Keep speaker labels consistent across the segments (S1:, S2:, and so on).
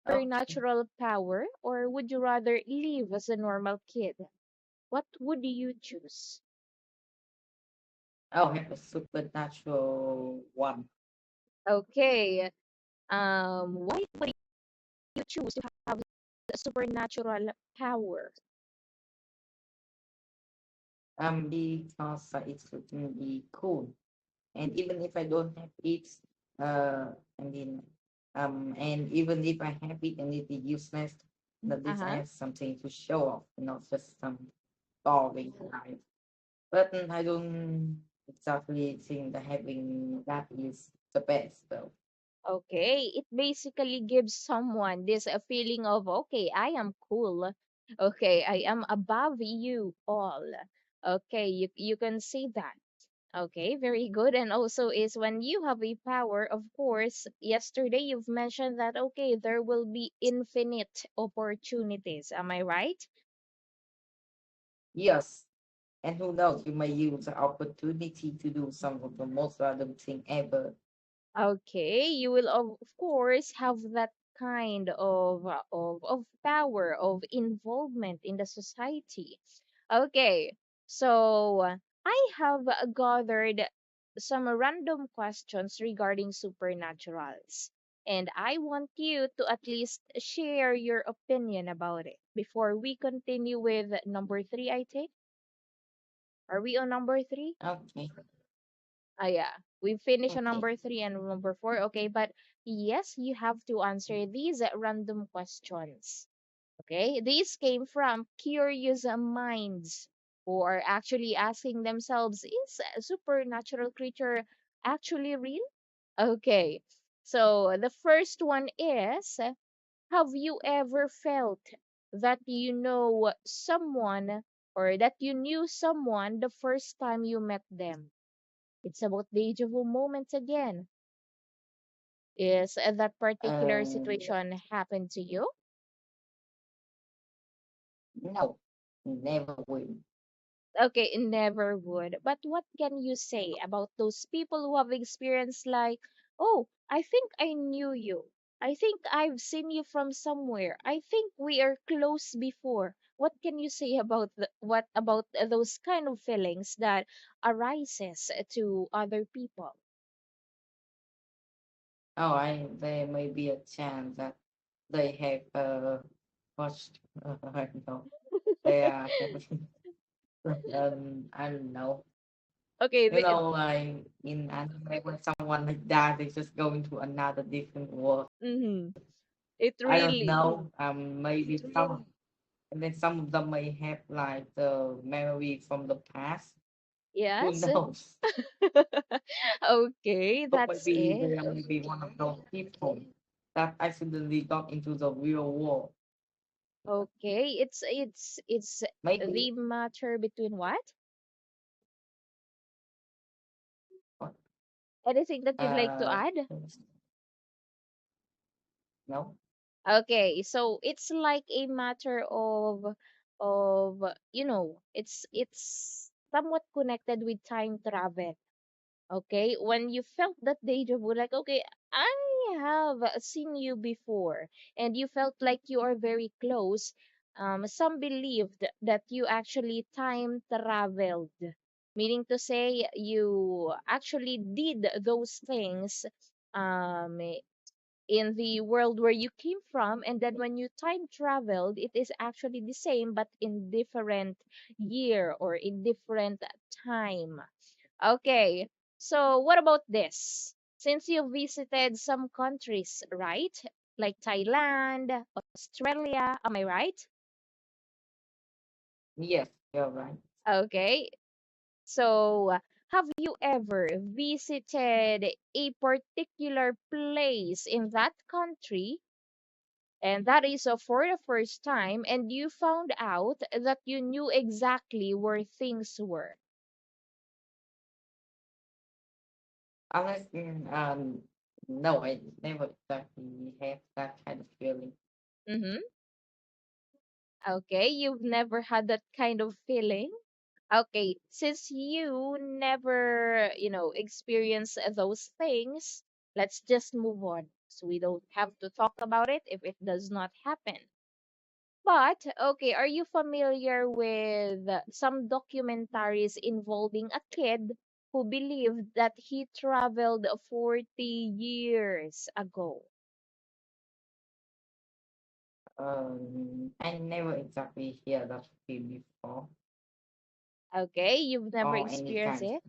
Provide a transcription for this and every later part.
S1: Okay.
S2: supernatural power, or would you rather live as a normal kid? What would you choose?
S1: I'll have a supernatural one.
S2: Okay. Why would you choose to have a supernatural power?
S1: Because it's really cool. And even if I don't have it, I mean, and even if I have it and it is useless, at least I
S2: Uh-huh.
S1: have something to show off, not just some boring life. But I don't exactly think that having that is the best, though.
S2: Okay, it basically gives someone this a feeling of, okay, I am cool. Okay, I am above you all. Okay, you can see that. Okay, very good. And also is when you have a power, of course, yesterday you've mentioned that okay, there will be infinite opportunities. Am I right?
S1: Yes, and who knows, you may use the opportunity to do some of the most random thing ever.
S2: Okay, you will of course have that kind of power of involvement in the society. Okay, so I have gathered some random questions regarding supernaturals, and I want you to at least share your opinion about it before we continue with number three. I think, are we on number three?
S1: Okay,
S2: Ah, yeah. We finished on
S1: okay.
S2: number three and number four. Okay, but yes, you have to answer these random questions. Okay, these came from curious minds who are actually asking themselves, is a supernatural creature actually real? Okay, so the first one is, have you ever felt that you know someone or that you knew someone the first time you met them? It's about deja vu moments again. Is that particular
S1: Yeah.
S2: situation happened to you?
S1: No, never will.
S2: Okay, it never would. But what can you say about those people who have experienced like, oh, I think I knew you. I think I've seen you from somewhere. I think we are close before. What can you say about what about those kind of feelings that arises to other people?
S1: Oh, there may be a chance that they have watched. I don't know. They have. I don't know.
S2: Okay,
S1: Like in anime, when someone like that, they just go into another different world.
S2: mm-hmm. It
S1: I don't
S2: really,
S1: know. Maybe some, and then some of them may have like the memory from the past. Who
S2: yes.
S1: knows?
S2: Okay,
S1: But
S2: that's
S1: maybe
S2: it.
S1: they may be one of those people that accidentally got into the real world.
S2: Okay, it's
S1: Maybe.
S2: the matter between what? Anything that you'd like to
S1: Uh,
S2: add?
S1: no.
S2: Okay, so it's like a matter of it's somewhat connected with time travel. Okay, when you felt that deja vu, like, okay, I have seen you before, and you felt like you are very close. Some believed that you actually time traveled, meaning to say you actually did those things um, in the world where you came from, and then when you time traveled, it is actually the same but in different year or in different time. Okay, so what about this? Since you visited some countries, right? Like Thailand, Australia, am I right?
S1: Yes, you're right.
S2: Okay, so have you ever visited a particular place in that country, and that is for the first time, and you found out that you knew exactly where things were?
S1: Unless, no, I never exactly have that kind of feeling.
S2: Mm-hmm. Okay, you've never had that kind of feeling? Okay, since you never, experienced those things, let's just move on. So we don't have to talk about it if it does not happen. But, okay, are you familiar with some documentaries involving a kid who believed that he traveled 40 years ago?
S1: I never exactly hear that film before
S2: Okay, you've never
S1: or any
S2: experienced
S1: kind.
S2: it?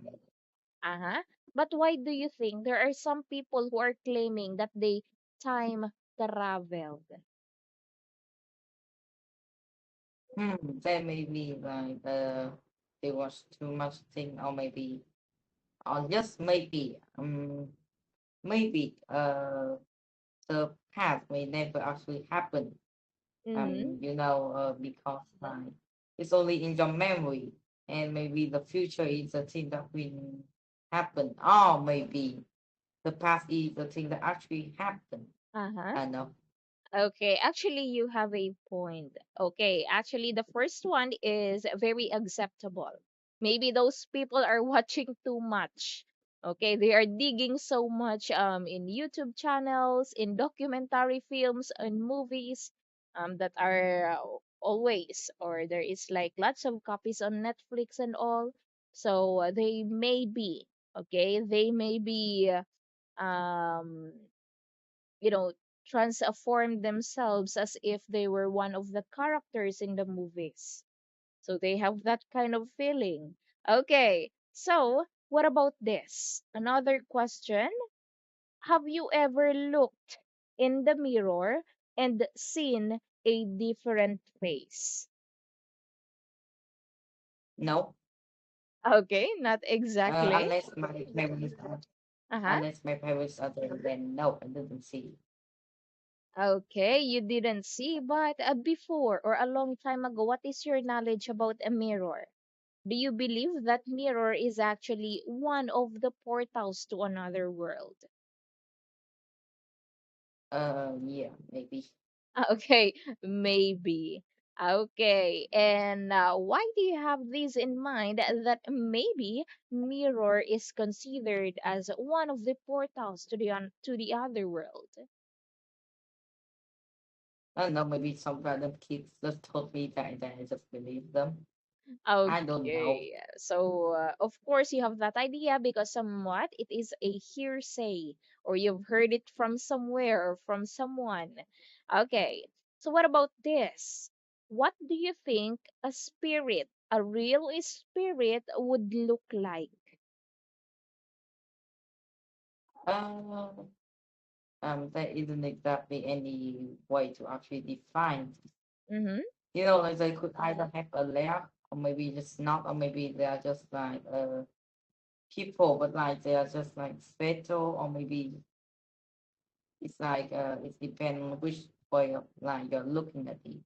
S2: Uh-huh. But why do you think there are some people who are claiming that they time traveled?
S1: There may be like there was too much thing, or maybe, or just maybe the past may never actually happen.
S2: Mm-hmm.
S1: Because like it's only in your memory, and maybe the future is the thing that will happen, or maybe the past is the thing that actually happened.
S2: Uh-huh.
S1: I know.
S2: Okay, actually, you have a point. Okay, actually, the first one is very acceptable. Maybe those people are watching too much. Okay, they are digging so much in YouTube channels, in documentary films, and movies that are always, or there is like lots of copies on Netflix and all. So they may be, okay, they may be um you know, transform themselves as if they were one of the characters in the movies. So they have that kind of feeling. Okay, so what about this? Another question. Have you ever looked in the mirror and seen a different face?
S1: No,
S2: Okay, not exactly. Uh-huh.
S1: unless my parents are there, then no, I didn't see.
S2: Okay, you didn't see, but before or a long time ago, what is your knowledge about a mirror? Do you believe that mirror is actually one of the portals to another world?
S1: Yeah, maybe.
S2: Okay, maybe. Okay, and why do you have this in mind that maybe mirror is considered as one of the portals to to the other world?
S1: I don't know, maybe some random kids just told me that, and I just believe them. I don't know.
S2: Okay, so of course you have that idea because somewhat it is a hearsay or you've heard it from somewhere or from someone. Okay, so what about this? What do you think a spirit, a real spirit, would look like?
S1: Uh, there isn't exactly any way to actually define.
S2: Mm-hmm.
S1: Like they could either have a layer, or maybe just not, or maybe they are just like people, but like they are just like special, or maybe it's like it depends on which way of like you're looking at it.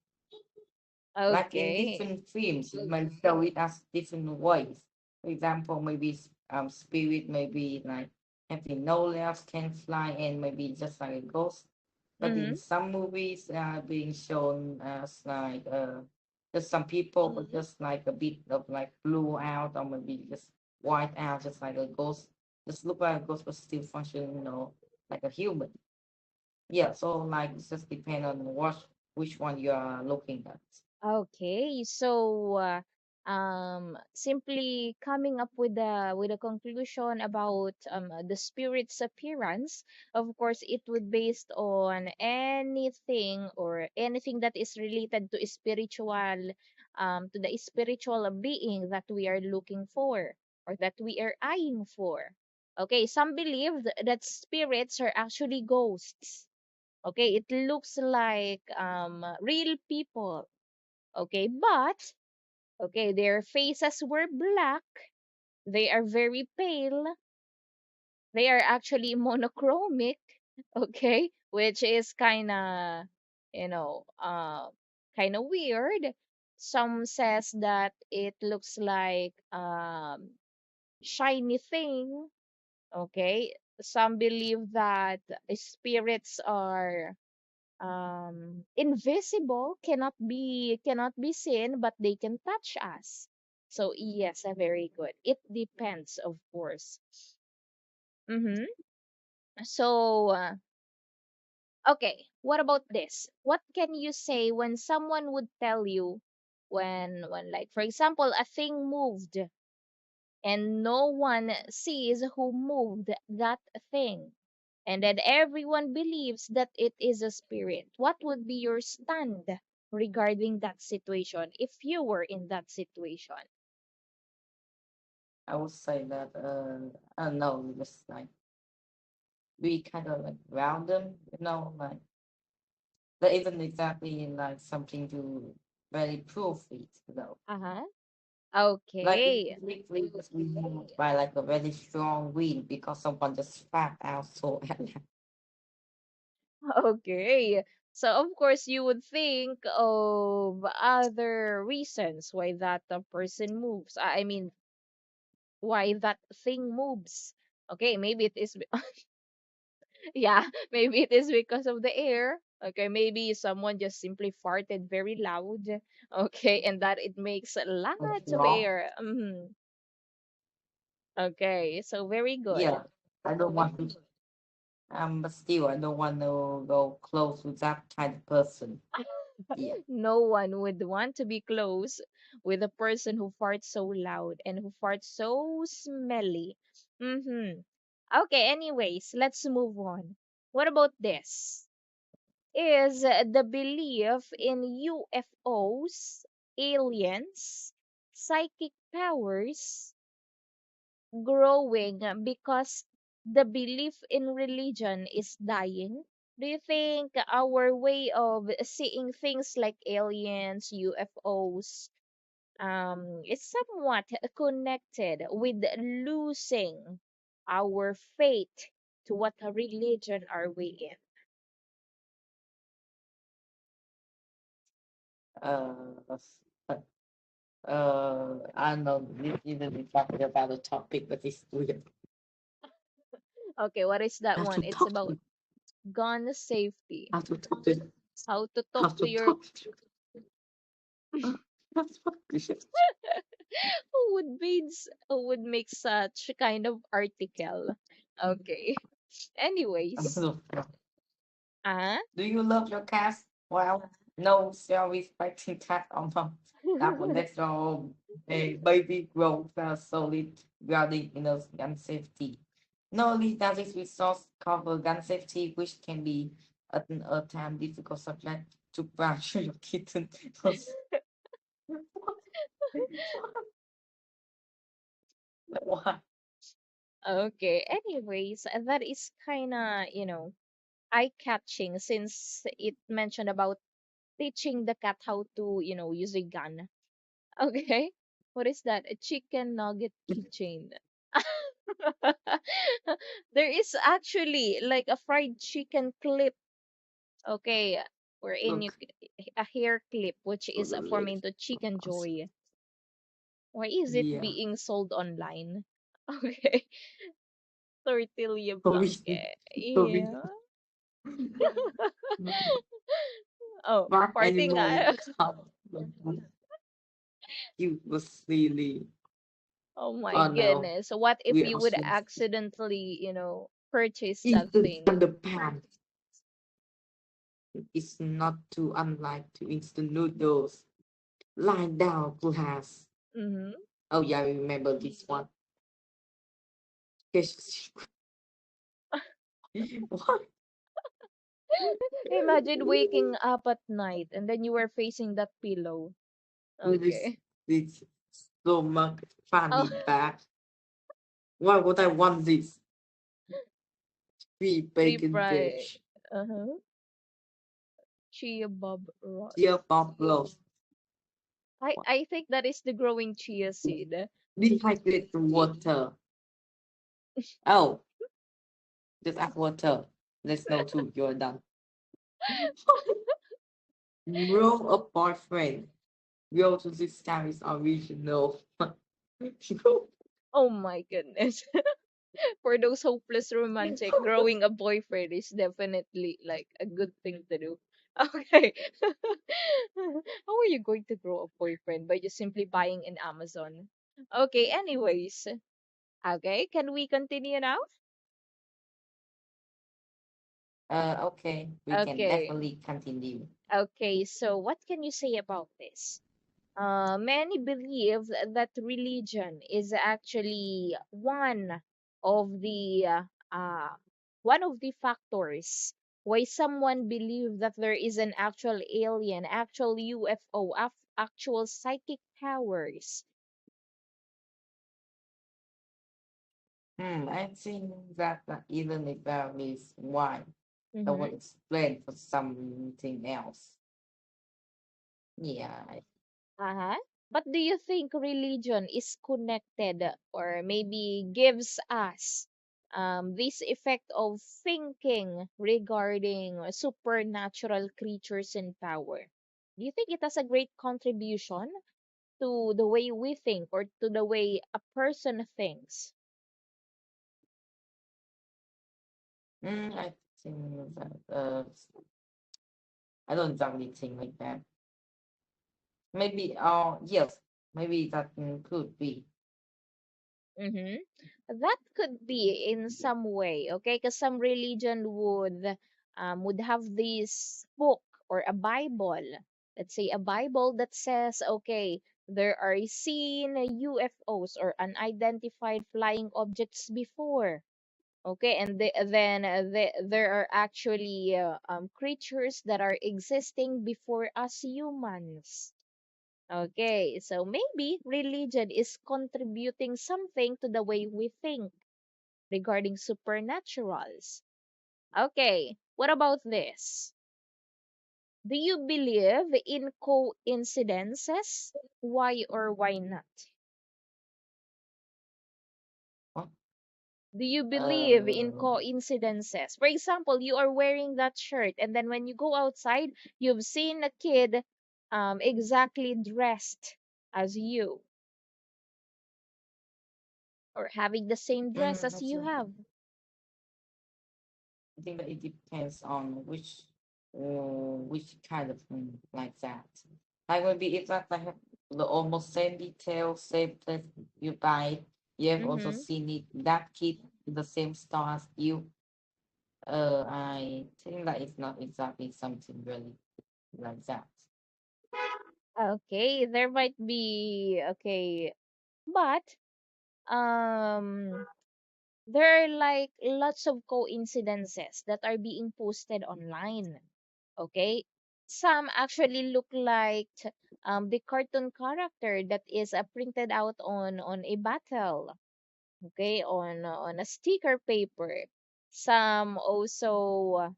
S1: Like in
S2: Okay.
S1: different films, it might show it as different ways. For example, maybe spirit, maybe like having no legs, can fly, and maybe just like a ghost. But in
S2: Mm-hmm.
S1: some movies, being shown as like just some people, but just like a bit of like blue out, or maybe just white out, just like a ghost. Just look like a ghost, but still function, like a human. Yeah, so like it just depend on which one you are looking at.
S2: Okay, so simply coming up with a conclusion about the spirit's appearance. Of course, it would based on anything or anything that is related to spiritual, to the spiritual being that we are looking for or that we are eyeing for. Okay, some believe that spirits are actually ghosts. Okay, it looks like real people. Okay, but okay, their faces were black. They are very pale. They are actually monochromic. Okay, which is kind of, you know, kind of weird. Some says that it looks like shiny thing. Okay, some believe that spirits are invisible, cannot be seen, but they can touch us. So yes, very good. It depends, of course. Mm-hmm. So Okay, what about this? What can you say when someone would tell you when like for example a thing moved and no one sees who moved that thing, and then everyone believes that it is a spirit? What would be your stand regarding that situation if you were in that situation?
S1: I would say that no, just like we kind of like random, like that isn't exactly like something to very prove it.
S2: Uh-huh.
S1: Like it
S2: Okay.
S1: completely was moved by like a very strong wind because someone just spat out so
S2: Okay. So of course you would think of other reasons why that person moves. I mean, why that thing moves. Okay, maybe it is yeah, maybe it is because of the air. Okay, maybe someone just simply farted very loud. Okay, and that it makes lots of
S1: wrong.
S2: air. Okay, so very good.
S1: Yeah, I don't want to. But still, I don't want to go close with that kind of person. Yeah.
S2: No one would want to be close with a person who farts so loud and who farts so smelly. Mm-hmm. Okay, anyways, let's move on. What about this? Is the belief in UFOs, aliens, psychic powers growing because the belief in religion is dying? Do you think our way of seeing things like aliens, UFOs, is somewhat connected with losing our faith to what religion are we
S1: Uh, I know this isn't exactly about the topic, but it's weird.
S2: in? Okay, what is that
S1: How
S2: one?
S1: to
S2: It's
S1: talk
S2: about
S1: to,
S2: gun safety.
S1: how to talk to,
S2: How to talk
S1: how
S2: to
S1: to
S2: your
S1: talk to, that's what we should.
S2: who would make such kind of article? Okay. Anyways, ah,
S1: Do you love your cats? Well, no self-respecting cat owner that will let your baby grow solid grounding in a gun safety. Not only does this resource cover gun safety, which can be a time difficult subject to brush your kitten. What?
S2: okay. Anyways, that is kind of, eye-catching since it mentioned about teaching the cat how to, use a gun. Okay. What is that? A chicken nugget keychain. There is actually like a fried chicken clip. Okay, wherein
S1: Look,
S2: a hair clip, which is formed into chicken joy. Why is it
S1: yeah.
S2: being sold online? Okay, tortilla
S1: So we,
S2: blanket.
S1: so we,
S2: Yeah. Oh,
S1: what
S2: farting.
S1: animal you was really,
S2: Oh my
S1: oh no,
S2: goodness. So what if
S1: we
S2: you would
S1: also
S2: accidentally, purchase that
S1: eaten
S2: thing?
S1: from the pan. It's not too unlike to instant noodles. Lying down, class.
S2: Mm-hmm.
S1: Oh yeah, I remember this one. Yes. What?
S2: Imagine waking up at night and then you were facing that pillow.
S1: This,
S2: Okay.
S1: this stomach
S2: Oh,
S1: funny back. Why would I want this? Free
S2: deep
S1: bacon
S2: fry.
S1: dish.
S2: Uh-huh. Chia bob
S1: Dear
S2: roast.
S1: Pablo,
S2: I think that is the growing chia seed.
S1: dehydrate the water. Oh, just add water. Let's know too. You're done. Grow a boyfriend. Go to this time is original.
S2: Oh my goodness. For those hopeless romantic, growing a boyfriend is definitely like a good thing to do. Okay. How are you going to grow a boyfriend by just simply buying in Amazon? Okay, anyways. Okay, can we continue now?
S1: Okay, we can
S2: Okay.
S1: definitely continue.
S2: Okay, so what can you say about this? Many believe that religion is actually of the uh, uh, one of the factors why someone believe that there is an actual alien, actual UFO, actual psychic powers.
S1: I think that even if there is why, I
S2: Mm-hmm.
S1: will explain for something else. Yeah.
S2: Uh-huh. But do you think religion is connected or maybe gives us this effect of thinking regarding supernatural creatures and power? Do you think it has a great contribution to the way we think or to the way a person thinks?
S1: I think that I don't exactly think like that. Maybe yes, maybe that could be.
S2: Mm-hmm. That could be in some way, okay? Because some religion would have this book or a Bible. Let's say a Bible that says, okay, there are seen UFOs or unidentified flying objects before. Okay, and there are actually creatures that are existing before us humans. Okay, so maybe religion is contributing something to the way we think regarding supernaturals. Okay, what about this? Do you believe in coincidences? Why or why not?
S1: Huh?
S2: Do you believe in
S1: Uh,
S2: coincidences? For example, you are wearing that shirt, and then when you go outside, you've seen a kid exactly dressed as you, or having the same dress as
S1: I
S2: you
S1: think
S2: have.
S1: I think that it depends on which kind of like that. Like maybe if that I have the almost same detail, same place you buy it, you have also
S2: Mm-hmm.
S1: seen it that kid with the same star as you. I think that it's not exactly something really like that.
S2: Okay, there might be okay, but um there are like lots of coincidences that are being posted online. Okay, some actually look like the cartoon character that is printed out on a battle. Okay, on a sticker paper. Some also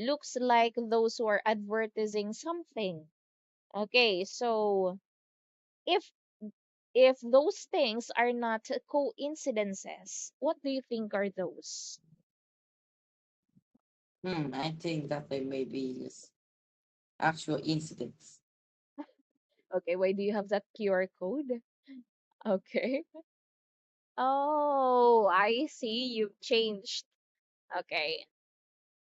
S2: looks like those who are advertising something. Okay, so if if those things are not coincidences, what do you think are those?
S1: I think that they may be just actual incidents.
S2: Okay, why do you have that QR code? Okay. Oh, I see. You've changed. Okay.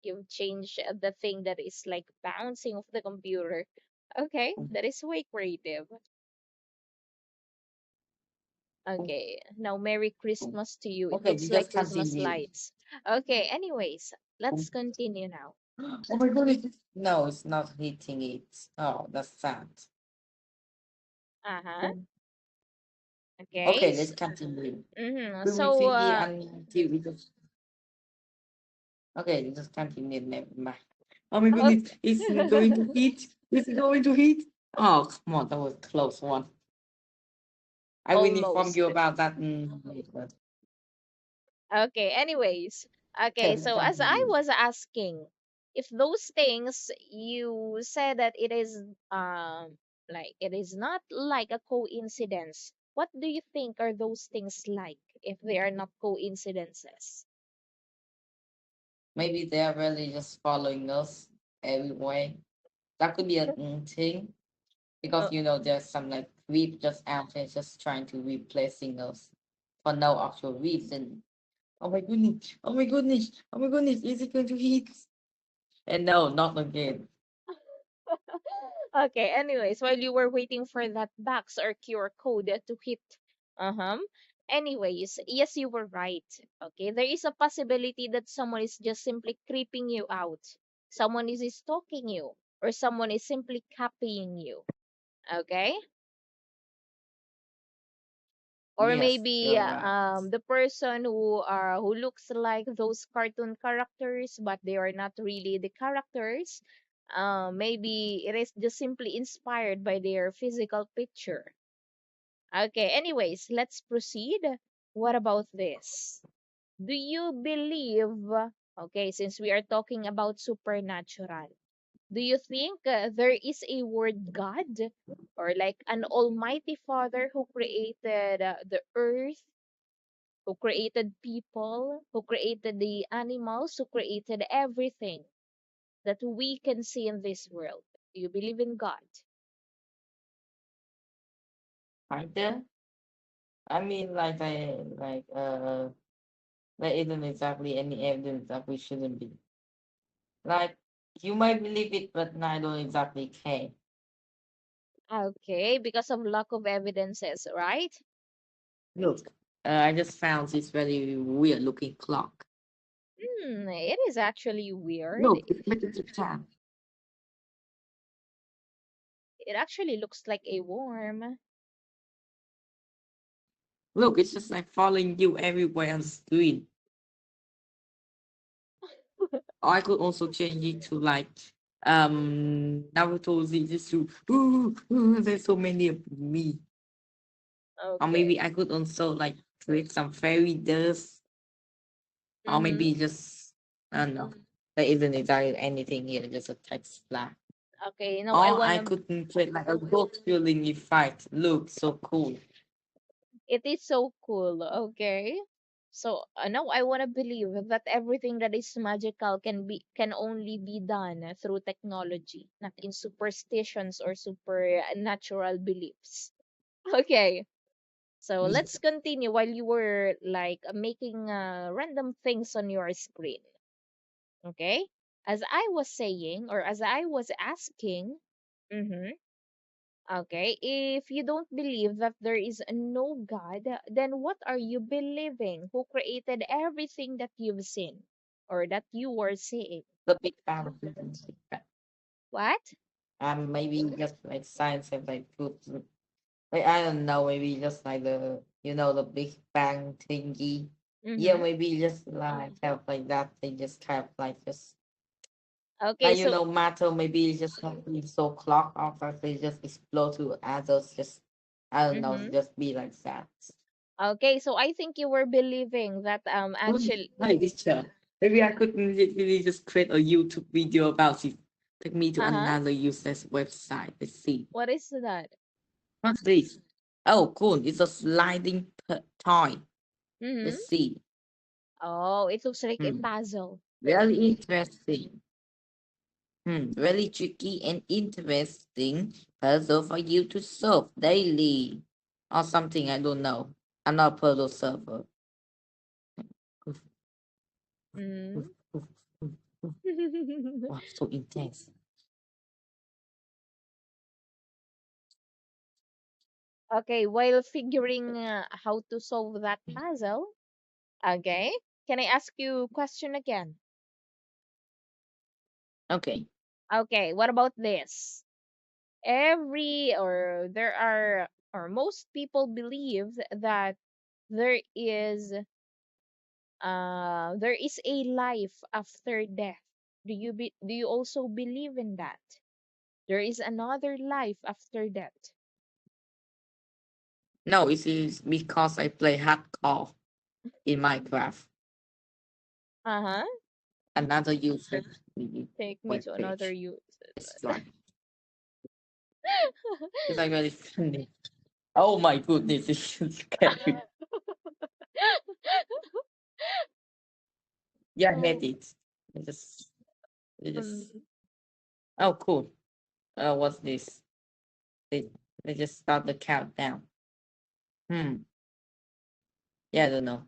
S2: You've changed the thing that is like bouncing off the computer. Okay, that is way creative. Okay, now Merry Christmas to you. It
S1: Okay,
S2: looks
S1: we
S2: like
S1: just
S2: Christmas
S1: continue.
S2: lights. Okay, anyways, let's continue now.
S1: Oh my goodness. No, it's not hitting it. Oh, that's sad.
S2: Uh-huh. Okay.
S1: Okay, let's continue.
S2: Mm-hmm.
S1: We will
S2: So,
S1: see the until we just okay, let's just continue. Never mind. Oh my
S2: oh,
S1: goodness, it's going to hit. It's going to hit. Oh, come on, that was a close one. I will inform you
S2: almost.
S1: about that later.
S2: Okay, anyways. Okay,
S1: Okay, let's
S2: so as I
S1: continue.
S2: was asking, if those things you said that it is like it is not like a coincidence, what do you think are those things like if they are not coincidences?
S1: Maybe they are really just following us everywhere. That could be a thing because
S2: Uh,
S1: there's some like weep just out there just trying to replacing us for no actual reason. Oh my goodness! Oh my goodness! Oh my goodness! Is it going to hit? And no, not again.
S2: okay, anyways, while you were waiting for that box or QR code to hit, uh-huh. Anyways, yes, you were right. Okay, there is a possibility that someone is just simply creeping you out, someone is stalking you, or someone is simply copying you. Okay, or
S1: Yes,
S2: maybe
S1: you're right.
S2: the person who looks like those cartoon characters, but they are not really the characters. Maybe it is just simply inspired by their physical picture. Okay, anyways, let's proceed. What about this? Do you believe, okay, since we are talking about supernatural, do you think there is a word God, or like an almighty father who created the earth, who created people, who created the animals, who created everything that we can see in this world? Do you believe in God?
S1: Kinda. I mean, there isn't exactly any evidence that we shouldn't be. Like, you might believe it, but I don't exactly care.
S2: Okay, because of lack of evidences, right?
S1: Look, I just found this very weird looking clock.
S2: It is actually weird.
S1: Look, it's making the time.
S2: It actually looks like a worm.
S1: Look, it's just like following you everywhere on the screen. I could also change it to like Naruto Zenitsu. There's so many of me. Or maybe
S2: Okay.
S1: I could also like create some fairy dust. Or
S2: Mm-hmm.
S1: maybe just I don't know. There isn't exactly anything here, just a text flag.
S2: Okay, now I
S1: Or I
S2: wanna.
S1: could create like a book feeling effect. Look, so cool.
S2: It is so cool. Okay. So now I wanna believe that everything that is magical can only be done through technology, not in superstitions or supernatural beliefs. Okay. So
S1: Yeah.
S2: let's continue while you were like making random things on your screen. Okay. As I was saying, or as I was asking. Mm-hmm. Okay, if you don't believe that there is no God, then what are you believing? Who created everything that you've seen or that you were seeing?
S1: The Big Bang. Big Bang.
S2: What?
S1: Maybe just like science have like put like I don't know, maybe just like the Big Bang thingy. Yeah,
S2: Mm-hmm.
S1: maybe just like have like that. They just have like just
S2: Okay, so
S1: matter maybe it's just not be so clock off that they just explode to others. Just I don't know,
S2: mm-hmm.
S1: just be like that.
S2: Okay, so I think you were believing that actually
S1: Like this chat. Maybe I could literally just create a YouTube video about it. Take me to
S2: uh-huh.
S1: another useless website. Let's see.
S2: What is that?
S1: What's this? Oh, cool. It's a sliding toy.
S2: Mm-hmm.
S1: Let's see.
S2: Oh, it looks like a
S1: Hmm.
S2: puzzle.
S1: Very interesting. Really tricky and interesting puzzle for you to solve daily. Or something, I don't know. I'm not a puzzle solver.
S2: Mm.
S1: Wow, so intense.
S2: Okay, while figuring how to solve that puzzle, okay, can I ask you a question again?
S1: Okay.
S2: Okay, what about this? Every or there are or most people believe that there is there is a life after death. Do you also believe in that? There is another life after death.
S1: No, it is because I play hardcore in Minecraft.
S2: Uh-huh.
S1: Another user
S2: Take me
S1: web
S2: to another
S1: page.
S2: you.
S1: It's like it's like very funny. Oh my goodness, it's scary. Yeah, I
S2: Oh,
S1: made it. I just, I
S2: mm,
S1: just. Oh, cool. What's this? They, they just start the countdown. Hmm. Yeah, I don't know.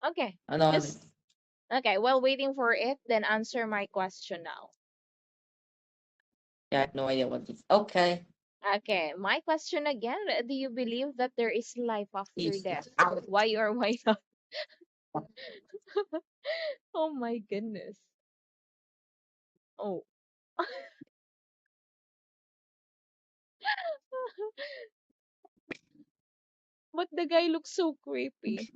S2: okay.
S1: I don't know.
S2: Just okay, while waiting for it, then answer my question now.
S1: Yeah, I have no idea what this. Okay.
S2: Okay, my question again. Do you believe that there is life after
S1: If
S2: death?
S1: out,
S2: Why or why not? Oh my goodness. Oh. But the guy looks so creepy.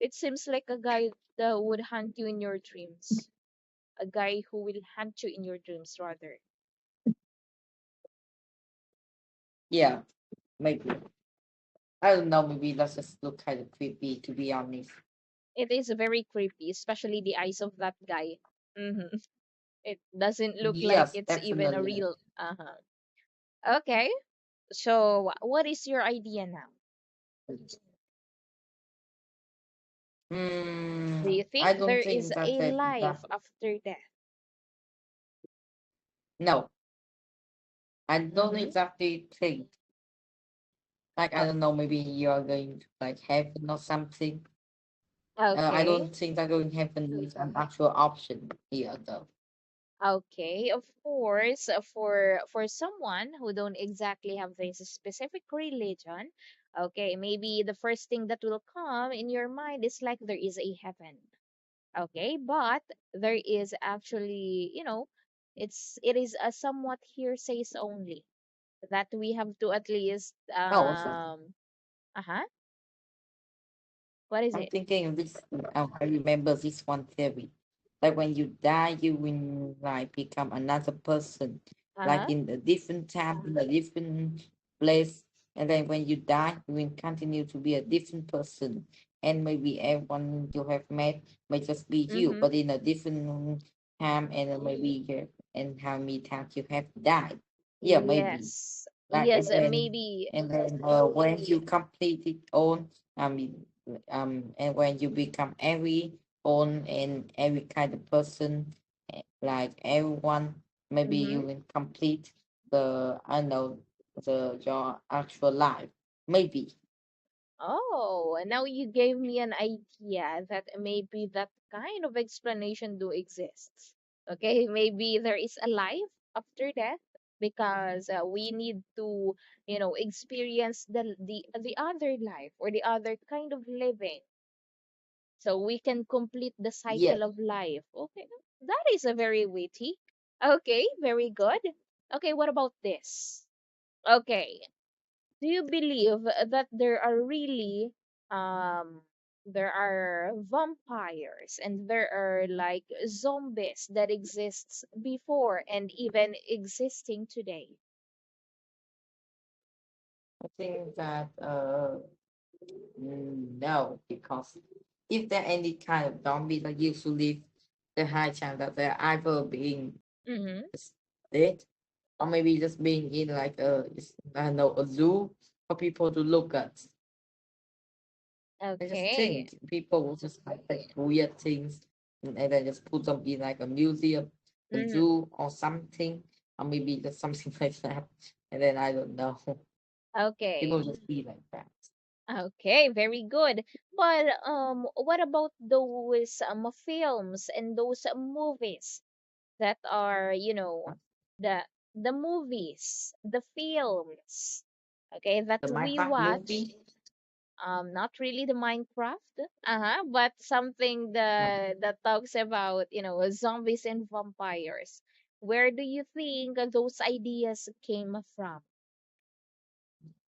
S2: It seems like a guy that would hunt you in your dreams. A guy who will hunt you in your dreams, rather.
S1: yeah, maybe. I don't know, maybe that's just look kind of creepy, to be honest.
S2: It is very creepy, especially the eyes of that guy. It doesn't look like
S1: Yes,
S2: it's even a
S1: definitely.
S2: real. Okay, so what is your idea now? Do you
S1: I
S2: think
S1: don't
S2: there is
S1: think that
S2: a
S1: that
S2: life after death?
S1: no, I don't
S2: Mm-hmm.
S1: exactly think. Like I don't know, maybe you are going to like heaven or something. I
S2: Okay.
S1: don't think that going heaven is an actual option here, though.
S2: Okay, of course, for someone who don't exactly have this specific religion, okay, maybe the first thing that will come in your mind is like there is a heaven. Okay, but there is actually, it is a somewhat hearsays only that we have to at least
S1: Oh, also,
S2: uh-huh. What is
S1: I'm
S2: it?
S1: thinking of this. I remember this one theory. Like when you die, you will like become another person, like
S2: Uh-huh.
S1: in a different time, in a different place. And then when you die, you will continue to be a different person. And maybe everyone you have met may just be you,
S2: Mm-hmm.
S1: but in a different time and maybe and how many times you have died. Yeah, maybe.
S2: Yes.
S1: Like
S2: Yes, maybe.
S1: and then when you complete it all, I mean, and when you become every own and every kind of person, like everyone, maybe you
S2: Mm-hmm.
S1: will complete the I know the your actual life. Maybe
S2: Oh, and now you gave me an idea that maybe that kind of explanation do exist. Okay, maybe there is a life after death because we need to, experience the other life or the other kind of living so we can complete the
S1: yes.
S2: cycle of life. Okay, that is a very witty. Okay, very good. Okay, what about this? Okay, do you believe that um there are vampires and there are like zombies that exists before and even existing today?
S1: I think that no, because if there any kind of zombie that usually the high chance that they're either being
S2: Mm-hmm.
S1: dead or maybe just being in like I don't know, a zoo for people to look at. I just
S2: Okay.
S1: think people will just like take weird things and then just put them in like a museum, a
S2: Mm-hmm.
S1: zoo or something, or maybe just something like that. And then I don't know.
S2: Okay.
S1: People just be like that.
S2: Okay, very good. But what about those films and those movies that are, the the movies, the films, okay, that
S1: The
S2: we
S1: Minecraft
S2: watch,
S1: movie,
S2: not really the Minecraft, but something
S1: um,
S2: that talks about, zombies and vampires. Where do you think those ideas came from?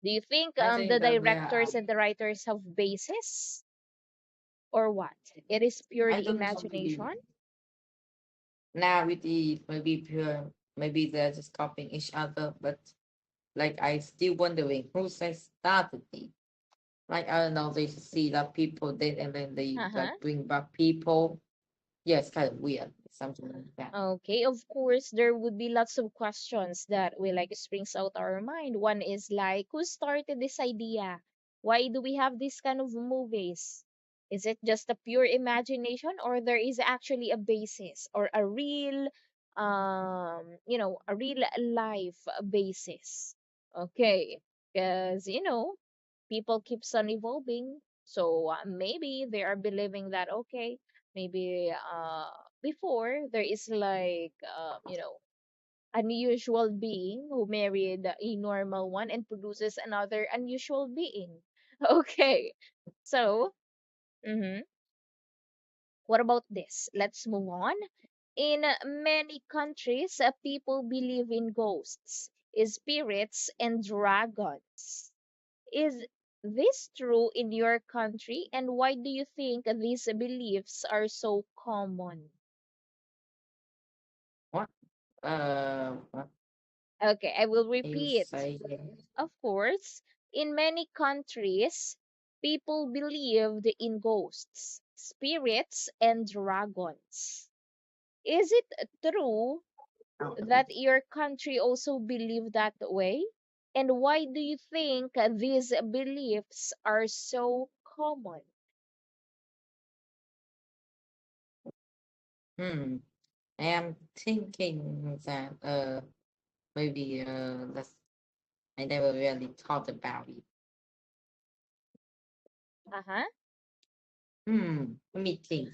S2: Do you think
S1: I
S2: the
S1: think that there are,
S2: directors and the writers have basis or what? It is
S1: I
S2: purely
S1: don't know, maybe
S2: imagination?
S1: now with the maybe pure, maybe they're just copying each other, but like I still wondering who says started it. Like I don't know, they see that people did and then they
S2: Uh-huh.
S1: like bring back people. Yeah, it's kind of weird, something like that.
S2: Okay, of course, there would be lots of questions that will like springs out our mind. One is like, who started this idea? Why do we have this kind of movies? Is it just a pure imagination, or there is actually a basis or a real life basis? Okay, because people keeps on evolving, so maybe they are believing that okay, maybe before there is like unusual being who married a normal one and produces another unusual being. Okay, so mhm, what about this? Let's move on. In many countries, people believe in ghosts, spirits, and dragons. Is this true in your country, and why do you think these beliefs are so common?
S1: What? What
S2: Okay, I will
S1: you
S2: repeat.
S1: say?
S2: Of course, in many countries, people believed in ghosts, spirits, and dragons. Is it true
S1: Okay.
S2: that your country also believe that way? And why do you think these beliefs are so common?
S1: Hmm. I am thinking that maybe that's I never really thought about it.
S2: Uh-huh.
S1: Let me think.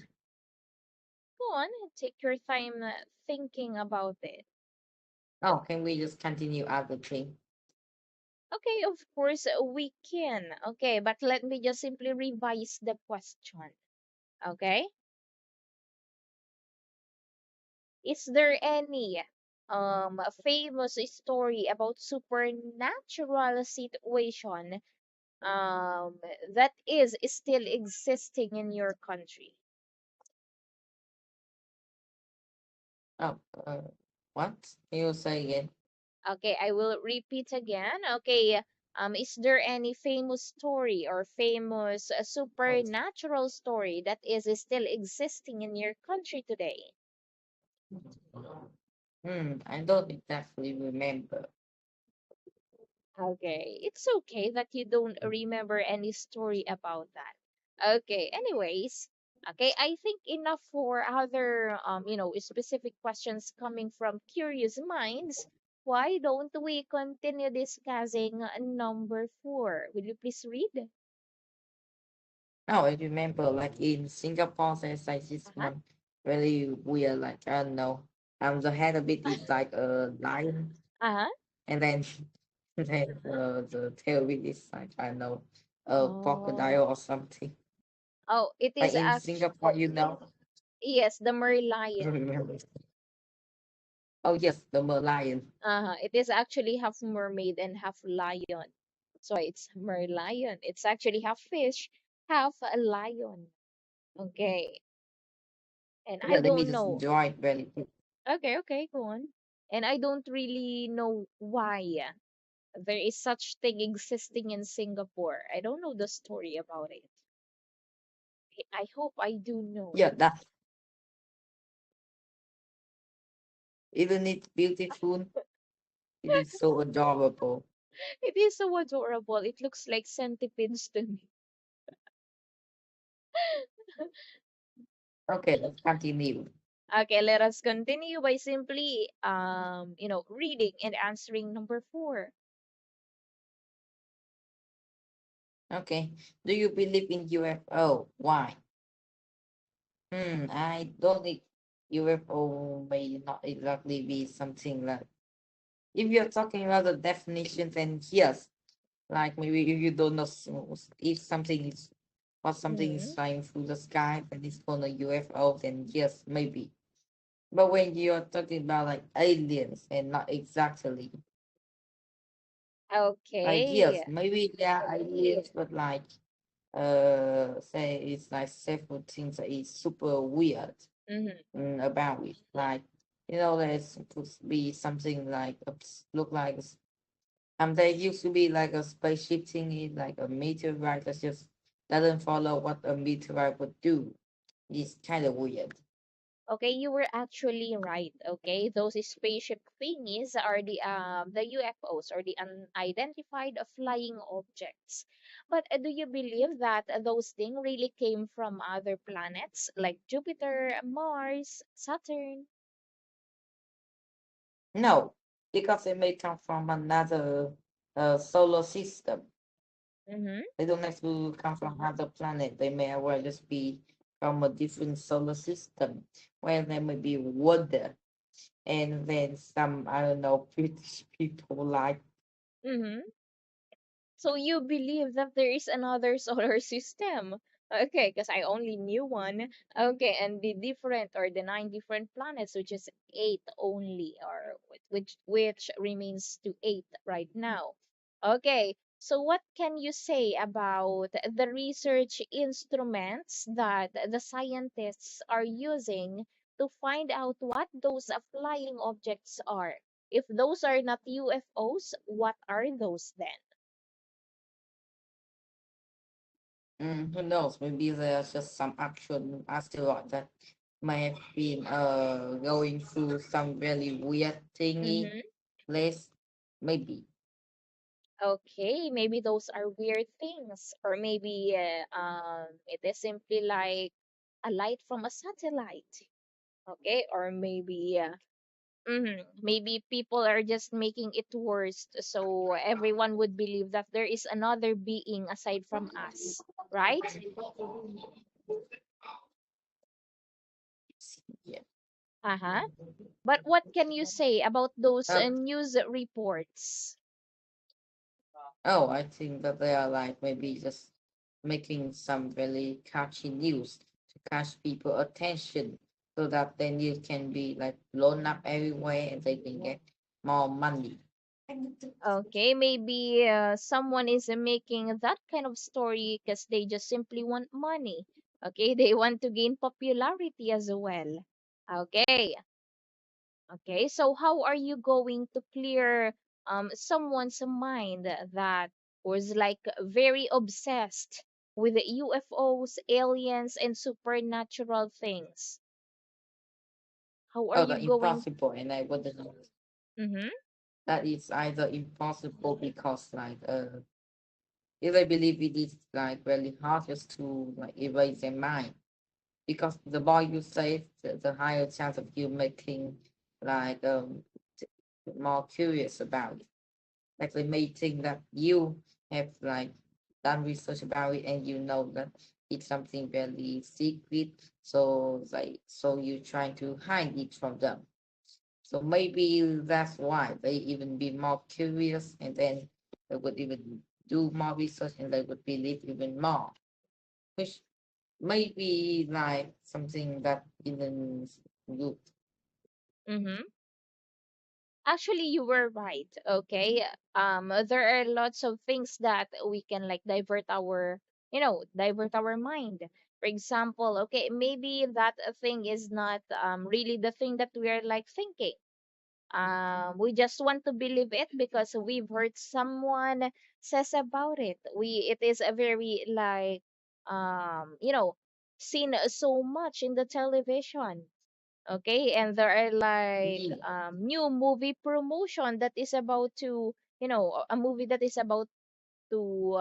S2: Go on, take your time thinking about it.
S1: Oh, can we just continue other thing?
S2: Okay, of course we can. Okay, but let me just simply revise the question. Okay? Is there any famous story about supernatural situation that is still existing in your country?
S1: Oh, what? Can you say again?
S2: Okay, I will repeat again. Okay, is there any famous story or famous
S1: Oh,
S2: supernatural story that is still existing in your country today?
S1: I don't exactly remember.
S2: Okay, it's okay that you don't remember any story about that. Okay, anyways, okay, I think enough for other specific questions coming from curious minds. Why don't we continue discussing number 4? Will you please read?
S1: No, I remember like in Singapore, there's like this
S2: Uh-huh.
S1: one really weird, like I don't know. The head of it is like a lion,
S2: Uh-huh.
S1: and then then the tail of it is like I don't know, a
S2: Oh.
S1: crocodile or something.
S2: Oh, it
S1: Like
S2: is
S1: in
S2: actually,
S1: Singapore, you know,
S2: yes, the
S1: I
S2: merlion.
S1: don't remember. Oh yes, the Merlion.
S2: Uh-huh. It is actually half mermaid and half lion. So it's merlion. It's actually half fish, half a lion. Okay. And
S1: Yeah,
S2: I
S1: let me
S2: don't
S1: just
S2: know.
S1: enjoy it really quick.
S2: Okay, okay, go on. And I don't really know why there is such thing existing in Singapore. I don't know the story about it. I hope I do know.
S1: Yeah, that isn't it beautiful? It is so adorable.
S2: It is so adorable. It looks like centipedes to me.
S1: Okay, let's continue.
S2: Okay, let us continue by simply reading and answering number 4.
S1: Okay, do you believe in UFO? Why? I don't think UFO may not exactly be something like. If you're talking about the definition, then yes. Like maybe if you don't know if something is or something is
S2: Mm-hmm.
S1: flying through the sky and it's called a UFO, then yes, maybe. But when you're talking about like aliens and not exactly like
S2: Okay.
S1: yes, maybe there are aliens, but like say it's like several things that is super weird
S2: Mm-hmm.
S1: about it. Like there's supposed to be something like look like there used to be like a spaceship thingy, like a meteorite that just doesn't follow what a meteorite would do. It's kind of weird.
S2: Okay, you were actually right. Okay, those spaceship thingies are the UFOs or the unidentified flying objects. But do you believe that those things really came from other planets like Jupiter, Mars, Saturn?
S1: No, because they may come from another solar system.
S2: Mm-hmm.
S1: They don't have to come from another planet. They may well just be from a different solar system where there may be water. and then some, I don't know, British people like.
S2: Mm-hmm. So you believe that there is another solar system. Okay, because I only knew one. Okay, and the different or the nine different planets, which is eight only, or which remains to eight right now. Okay, so what can you say about the research instruments that the scientists are using to find out what those flying objects are? If those are not UFOs, what are those then?
S1: Who knows? Maybe there's just some actual asteroid that may have been going through some really weird thingy
S2: Mm-hmm.
S1: place. Maybe.
S2: Okay, maybe those are weird things, or maybe it is simply like a light from a satellite. Okay, or maybe maybe people are just making it worse, so everyone would believe that there is another being aside from us, right?
S1: Yeah.
S2: Uh-huh. But what can you say about those
S1: Um,
S2: news reports?
S1: oh, I think that they are like maybe just making some really catchy news to catch people attention so that the news can be like blown up everywhere and they can get more money.
S2: Okay, maybe someone is making that kind of story because they just simply want money. Okay, they want to gain popularity as well. Okay, okay. So how are you going to clear someone's mind that was like very obsessed with the UFOs, aliens, and supernatural things? How are
S1: Oh,
S2: you
S1: the
S2: going?
S1: impossible, and I wouldn't know.
S2: Mm-hmm.
S1: That is either impossible because like if I believe it is like really hard just to like erase their mind because the more you say it, the higher chance of you making like t- more curious about it. Like they may think that you have like done research about it and you know that it's something very secret, so you trying to hide it from them. So maybe that's why they even be more curious and then they would even do more research and they would believe even more, which may be like something that isn't good.
S2: Mm-hmm. Actually, you were right. Okay. There are lots of things that we can like divert our mind. For example, okay, maybe that thing is not really the thing that we are like thinking. We just want to believe it because we've heard someone says about it. It is a very like seen so much in the television. Okay, and there are like
S1: Yeah.
S2: new movie promotion that is about to a movie that is about to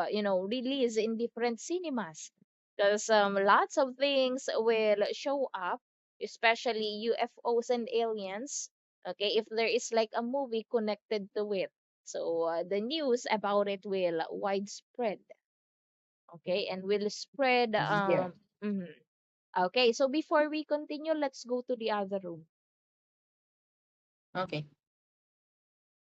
S2: release in different cinemas, because lots of things will show up, especially UFOs and aliens. Okay, if there is like a movie connected to it, so the news about it will widespread. Okay, and will spread
S1: Yeah.
S2: mhm. Okay, so before we continue, let's go to the other room.
S1: Okay.